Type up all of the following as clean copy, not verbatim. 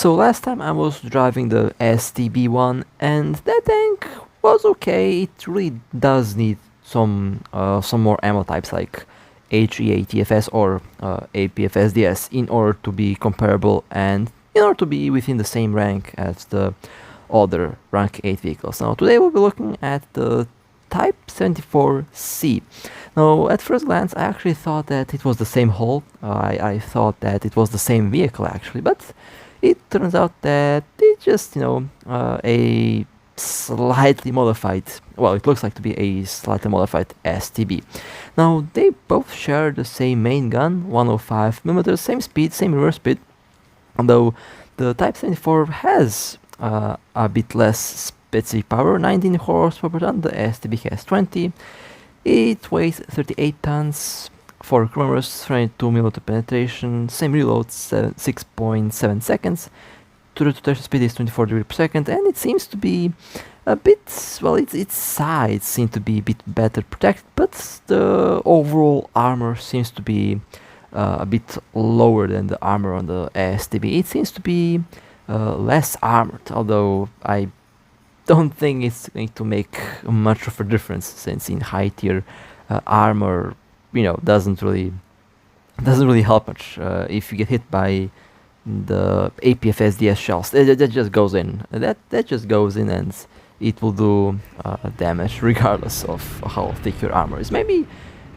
So last time I was driving the STB-1 and that tank was okay. It really does need some more ammo types like HE-ATFS or APFSDS in order to be comparable and in order to be within the same rank as the other rank 8 vehicles. Now today we'll be looking at the Type 74C. Now at first glance I actually thought that it was the same hull. I thought that it was the same vehicle actually, but it turns out that it's just, a slightly modified, well, it looks like to be a slightly modified STB. Now, they both share the same main gun, 105mm, same speed, same reverse speed, although the Type 74 has a bit less specific power, 19 horsepower per ton, the STB has 20. It weighs 38 tons, 4 kilometers, 22mm penetration, same reload, 6.7 seconds. To the rotation speed is 24 degrees per second, and it seems to be a bit, well, its sides seem to be a bit better protected, but the overall armor seems to be a bit lower than the armor on the STB. It seems to be less armored, although I don't think it's going to make much of a difference, since in high tier armor, doesn't really help much if you get hit by the APFSDS shells. That just goes in. That just goes in, and it will do damage regardless of how thick your armor is. Maybe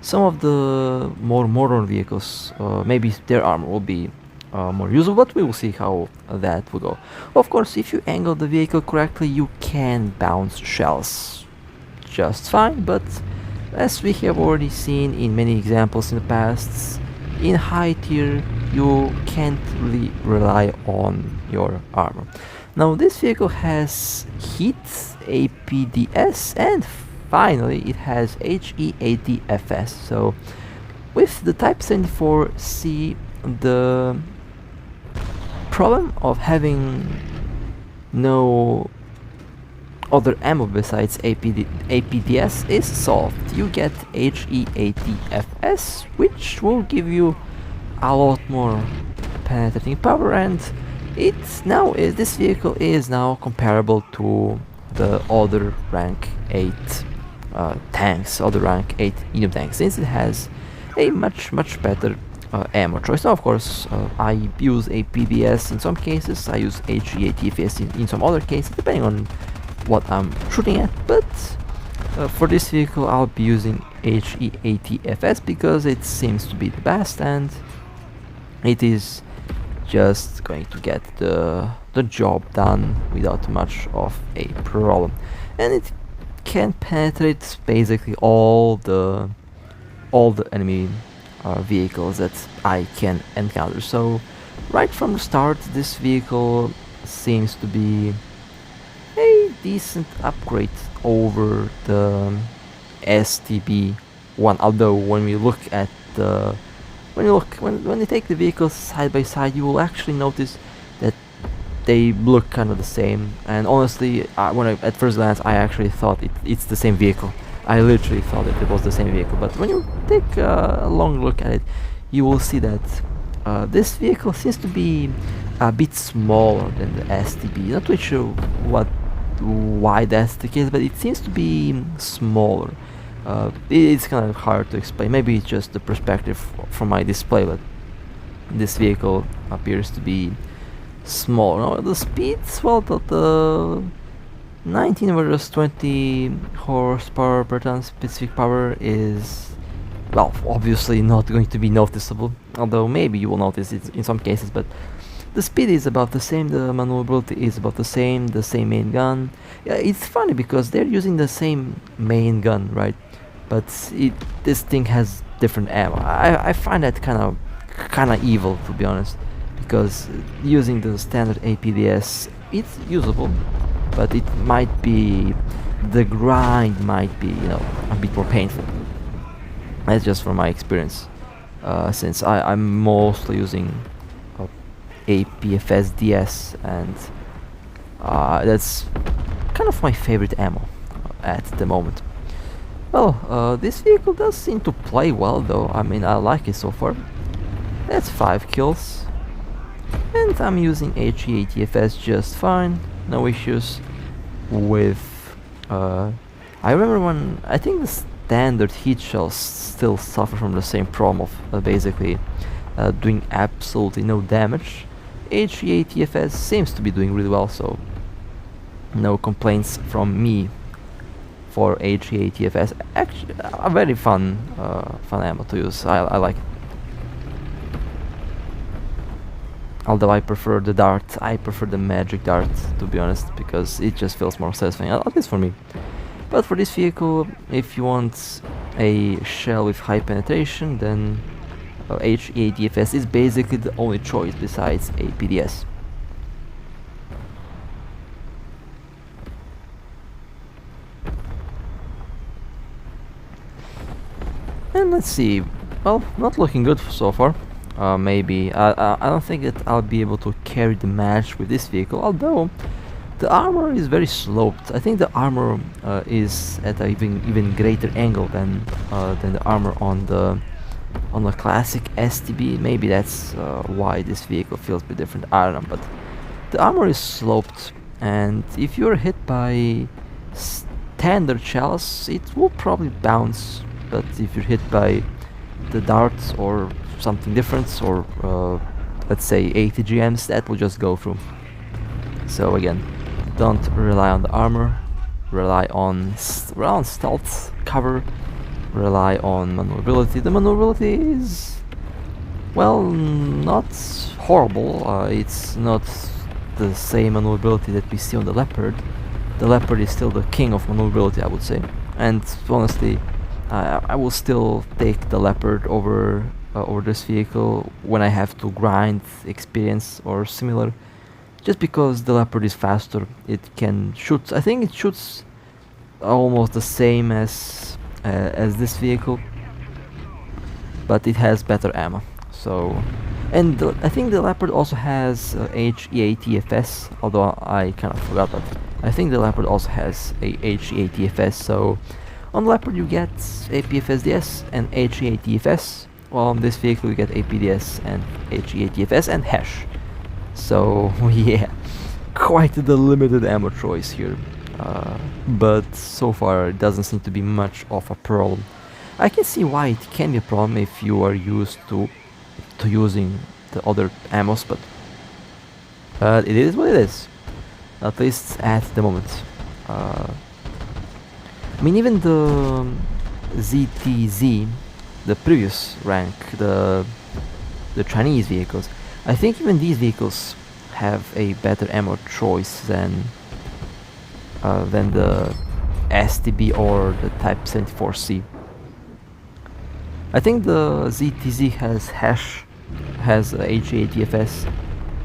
some of the more modern vehicles, maybe their armor will be more usable, but we will see how that will go. Of course, if you angle the vehicle correctly, you can bounce shells just fine, but as we have already seen in many examples in the past, in high tier you can't really rely on your armor. Now this vehicle has heat, APDS, and finally it has HE-ATFS. So with the Type 74C, the problem of having no other ammo besides APDS is solved. You get HE-ATFS, which will give you a lot more penetrating power, and this vehicle is now comparable to the other rank 8 tanks, other rank 8 medium tanks, since it has a much better ammo choice. Now, of course, I use APDS in some cases, I use HE-ATFS in some other cases, depending on what I'm shooting at, but for this vehicle I'll be using HE-ATFS because it seems to be the best, and it is just going to get the job done without much of a problem, and it can penetrate basically all the enemy vehicles that I can encounter. So right from the start this vehicle seems to be a decent upgrade over the STB-1, although when we look at the when you take the vehicles side by side, you will actually notice that they look kind of the same. And honestly, at first glance I actually thought it's the same vehicle. I literally thought that it was the same vehicle, but when you take a long look at it, you will see that this vehicle seems to be a bit smaller than the STB. Not really sure why that's the case, but it seems to be smaller. It's kind of hard to explain. Maybe it's just the perspective from my display, but this vehicle appears to be smaller. Now the speeds, well, the 19 versus 20 horsepower per ton specific power is, well, obviously not going to be noticeable, although maybe you will notice it in some cases, but the speed is about the same, the maneuverability is about the same main gun. Yeah, it's funny because they're using the same main gun, right? But this thing has different ammo. I find that kind of evil, to be honest, because using the standard APDS, it's usable, but it might be, the grind might be, a bit more painful. That's just from my experience, since I'm mostly using APFSDS, and that's kind of my favorite ammo at the moment. Well, this vehicle does seem to play well though. I mean, I like it so far. That's 5 kills. And I'm using HE-ATFS just fine, no issues with... I remember when... I think the standard heat shells still suffer from the same problem of basically doing absolutely no damage. HE-ATFS seems to be doing really well, so no complaints from me for HE-ATFS. Actually, a very fun ammo to use. I like it. Although I prefer the dart, I prefer the magic dart, to be honest, because it just feels more satisfying, at least for me. But for this vehicle, if you want a shell with high penetration, then HE-ATFS is basically the only choice besides APDS. And let's see, well, not looking good so far. Maybe I don't think that I'll be able to carry the match with this vehicle, although the armor is very sloped. I think the armor is at an even greater angle than the armor on the classic STB. Maybe that's why this vehicle feels a bit different. I don't know, but the armor is sloped, and if you're hit by standard shells, it will probably bounce. But if you're hit by the darts or something different, or let's say ATGMs, that will just go through. So again, don't rely on the armor, rely on stealth cover, rely on maneuverability. The maneuverability is, well, not horrible. It's not the same maneuverability that we see on the Leopard. The Leopard is still the king of maneuverability, I would say, and honestly I will still take the Leopard over this vehicle when I have to grind experience or similar, just because the Leopard is faster. It can shoot, I think it shoots almost the same as this vehicle, but it has better ammo. So, and I think the Leopard also has HE-ATFS, although I kind of forgot, but I think the Leopard also has a HE-ATFS. So on the Leopard you get APFSDS and HE-ATFS, while on this vehicle you get APDS and HE-ATFS and HESH. So yeah, quite the limited ammo choice here, but so far it doesn't seem to be much of a problem. I can see why it can be a problem if you are used to using the other ammos, but it is what it is, at least at the moment. I mean, even the ZTZ, the previous rank, the Chinese vehicles, I think even these vehicles have a better ammo choice than the STB or the Type 74C. I think the ZTZ has HESH, has HE-ATFS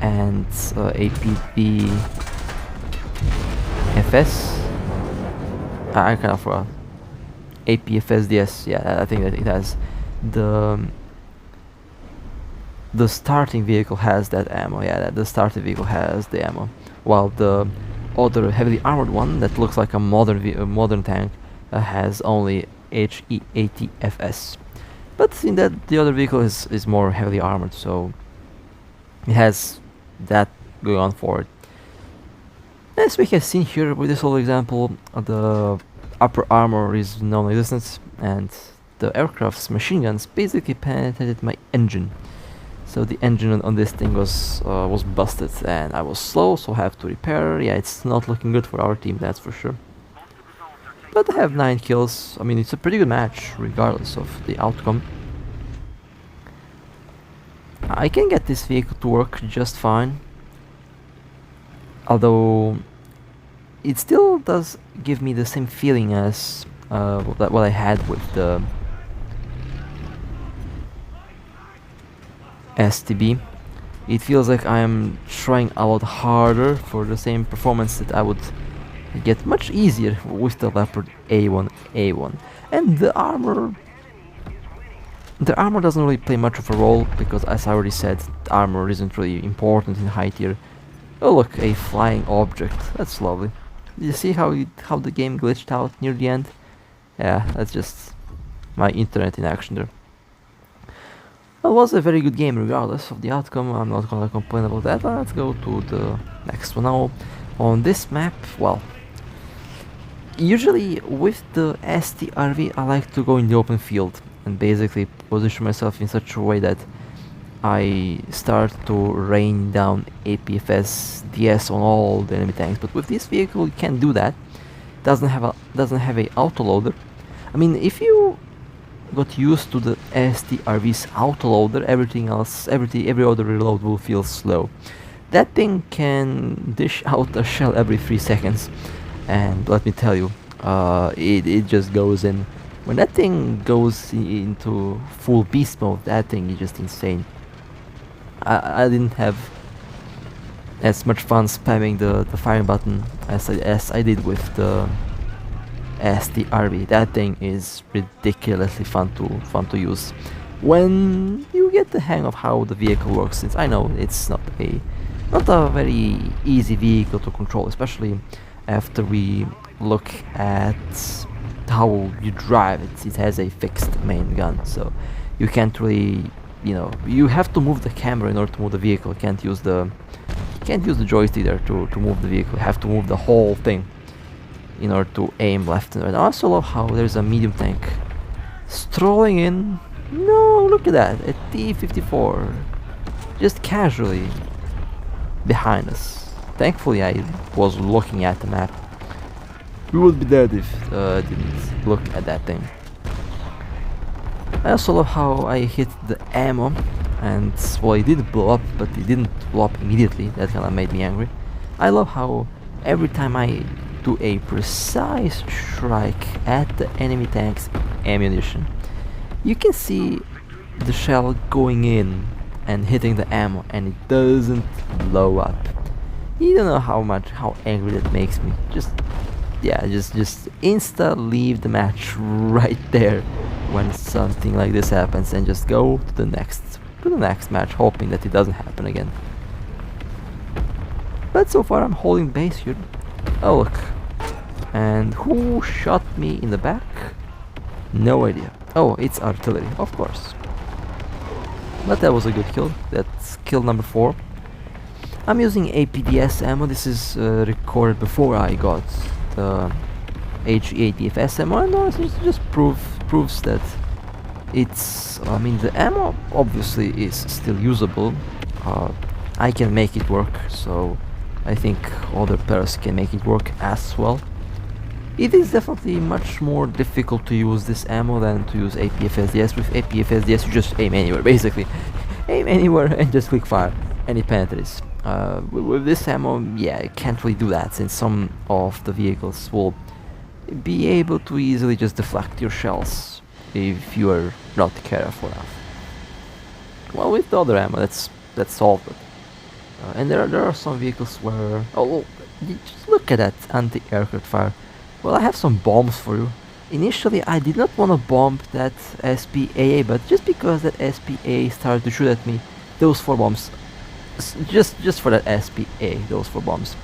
and APDFS. I kind of forgot. APFSDS, yeah, I think that it has the starting vehicle has that ammo. Yeah, the starting vehicle has the ammo, while the other heavily armored one that looks like a modern tank has only HE-ATFS. But in that, the other vehicle is more heavily armored, so it has that going on for it. As we have seen here with this whole example, the upper armor is non-existent, and the aircraft's machine guns basically penetrated my engine. So the engine on this thing was busted, and I was slow, so I have to repair. Yeah, it's not looking good for our team, that's for sure. But I have 9 kills. I mean, it's a pretty good match, regardless of the outcome. I can get this vehicle to work just fine, although it still does give me the same feeling as what I had with the STB. It feels like I am trying a lot harder for the same performance that I would get much easier with the Leopard A1. And the armor doesn't really play much of a role, because as I already said, the armor isn't really important in high tier. Oh look, a flying object, that's lovely. Did you see how the game glitched out near the end? Yeah, that's just my internet in action there. It was a very good game regardless of the outcome. I'm not gonna complain about that. Let's go to the next one now. On this map, well, usually with the STRV I like to go in the open field and basically position myself in such a way that I start to rain down APFS DS on all the enemy tanks. But with this vehicle you can't do that. Doesn't have a autoloader. I mean, if you got used to the STRV's autoloader, everything else, every other reload will feel slow. That thing can dish out a shell every 3 seconds, and let me tell you, it just goes in. When that thing goes into full beast mode, that thing is just insane. I didn't have as much fun spamming the firing button as I did with the STRV. That thing is ridiculously fun to use when you get the hang of how the vehicle works. Since I know it's not a very easy vehicle to control, especially after we look at how you drive it. It has a fixed main gun, so you can't really, you have to move the camera in order to move the vehicle. You can't use the joystick there to move the vehicle. You have to move the whole thing in order to aim left and right. I also love how there's a medium tank strolling in. No, look at that, a T-54 just casually behind us. Thankfully I was looking at the map. We would be dead if I didn't look at that thing. I also love how I hit the ammo, and well, it did blow up, but it didn't blow up immediately. That kinda made me angry. I love how every time I do a precise strike at the enemy tank's ammunition, you can see the shell going in and hitting the ammo, and it doesn't blow up. You don't know how angry that makes me. Just insta leave the match right there when something like this happens, and just go to the next match, hoping that it doesn't happen again. But so far I'm holding base here. Oh look, and who shot me in the back? No idea. Oh, it's artillery, of course. But that was a good kill. That's kill number 4. I'm using APDS ammo. This is recorded before I got the HE-ATFS ammo, and honestly it just proves that it's, I mean, the ammo obviously is still usable. I can make it work, so I think other players can make it work as well. It is definitely much more difficult to use this ammo than to use APFSDS. With APFSDS you just aim anywhere, basically. Aim anywhere and just click fire, and it penetrates. With this ammo, yeah, you can't really do that, since some of the vehicles will be able to easily just deflect your shells if you are not careful enough. Well, with the other ammo, that's solved. And there are some vehicles where, oh, just look at that anti-aircraft fire. Well, I have some bombs for you. Initially, I did not want to bomb that SPAA, but just because that SPA started to shoot at me, those 4 bombs, just for that SPA, those 4 bombs.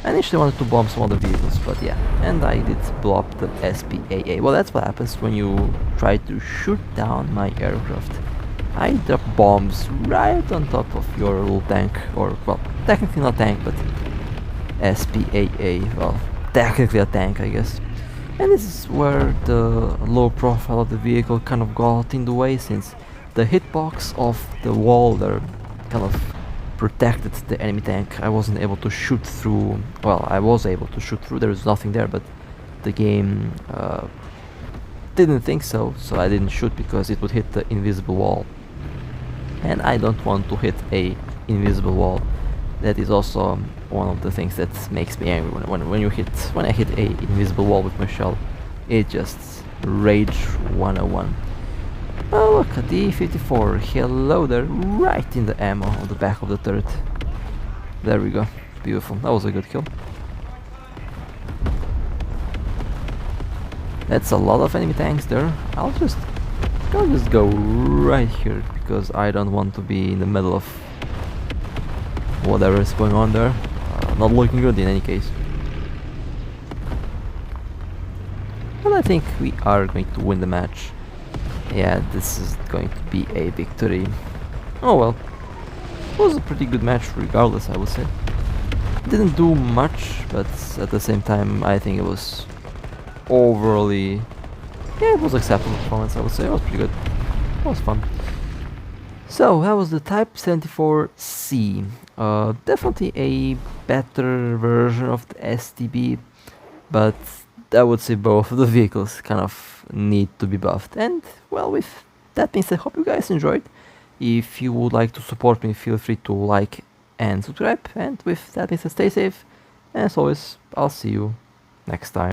I initially wanted to bomb some other vehicles, but yeah, and I did blow up the SPAA. Well, that's what happens when you try to shoot down my aircraft. I drop bombs right on top of your little tank, or, well, technically not tank, but SPAA, well, technically a tank, I guess. And this is where the low profile of the vehicle kind of got in the way, since the hitbox of the wall there kind of protected the enemy tank. I wasn't able to shoot through. Well, I was able to shoot through, there was nothing there, but the game didn't think so, so I didn't shoot because it would hit the invisible wall. And I don't want to hit a invisible wall. That is also one of the things that makes me angry when I hit a invisible wall with my shell. It just rage 101. Oh look at the E-54, hello there, right in the ammo on the back of the turret. There we go, beautiful, that was a good kill. That's a lot of enemy tanks there. I'll just go right here, because I don't want to be in the middle of whatever is going on there. Not looking good in any case. But I think we are going to win the match. Yeah, this is going to be a victory. Oh well, it was a pretty good match regardless, I would say. Didn't do much, but at the same time I think it was overly... yeah, it was acceptable performance, I would say. It was pretty good. It was fun. So that was the Type 74C. Definitely a better version of the STB, but I would say both of the vehicles kind of need to be buffed. And well, with that being said, hope you guys enjoyed. If you would like to support me, feel free to like and subscribe. And with that being said, stay safe. And as always, I'll see you next time.